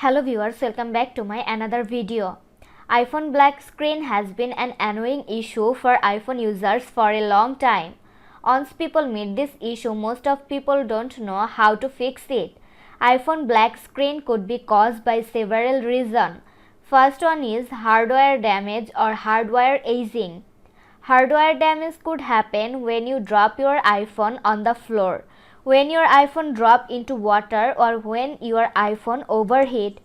Hello viewers, welcome back to my another video. iPhone black screen has been an annoying issue for iPhone users for a long time. Once people meet this issue, most of people don't know how to fix it. iPhone black screen could be caused by several reasons. First one is hardware damage or hardware aging. Hardware damage could happen when you drop your iPhone on the floor, when your iPhone drop into water, or when your iPhone overheat.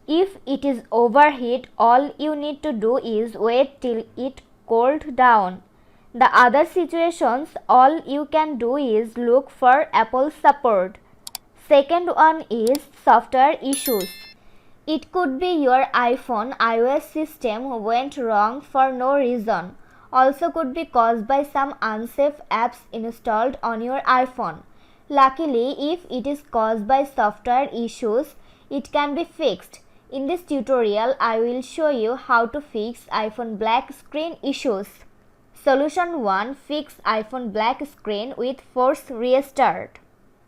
If it is overheat, all you need to do is wait till it cooled down. The other situations, all you can do is look for Apple support. Second one is software issues. It could be your iPhone iOS system went wrong for no reason. Also could be caused by some unsafe apps installed on your iPhone. Luckily, if it is caused by software issues, it can be fixed. In this tutorial, I will show you how to fix iPhone black screen issues. Solution 1. Fix iPhone black screen with force restart.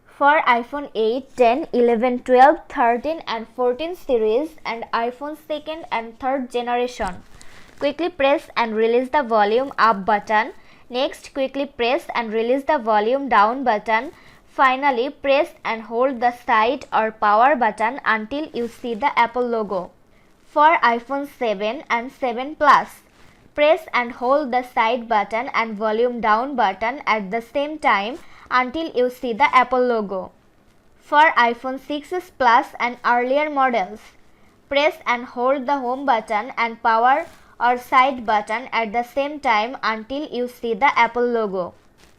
For iPhone 8, 10, 11, 12, 13 and 14 series and iPhone 2nd and 3rd generation, quickly press and release the volume up button. Next, quickly press and release the volume down button. Finally, press and hold the side or power button until you see the Apple logo. For iPhone 7 and 7 Plus, press and hold the side button and volume down button at the same time until you see the Apple logo. For iPhone 6s Plus and earlier models, press and hold the home button and power or side button at the same time until you see the Apple logo.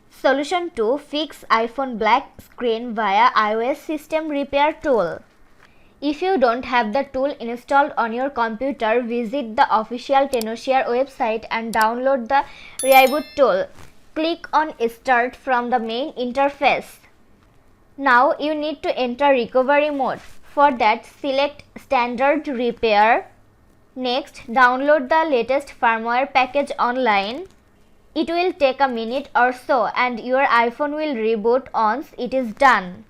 Solution 2. Fix iPhone black screen via iOS system repair tool. If you don't have the tool installed on your computer, visit the official Tenorshare website and download the reboot tool. Click on Start from the main interface. Now you need to enter recovery mode. For that, select Standard Repair. Next, download the latest firmware package online. It will take a minute or so and your iPhone will reboot once it is done.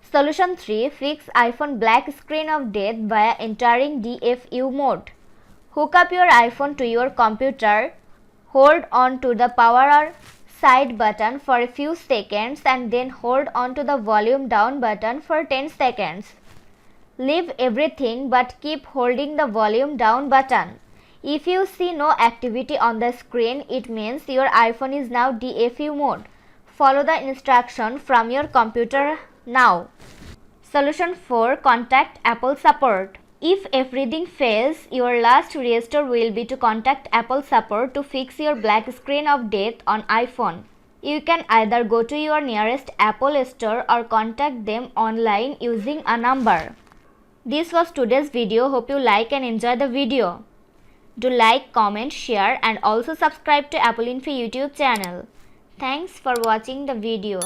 Solution 3. Fix iPhone black screen of death via entering DFU mode. Hook up your iPhone to your computer. Hold on to the power or side button for a few seconds and then hold on to the volume down button for 10 seconds. Leave everything but keep holding the volume down button. If you see no activity on the screen, it means your iPhone is now DFU mode. Follow the instruction from your computer now. Solution 4. Contact Apple support. If everything fails, your last resort will be to contact Apple support to fix your black screen of death on iPhone. You can either go to your nearest Apple store or contact them online using a number. This was today's video. Hope you like and enjoy the video. Do like, comment, share and also subscribe to Apple Info YouTube channel. Thanks for watching the video.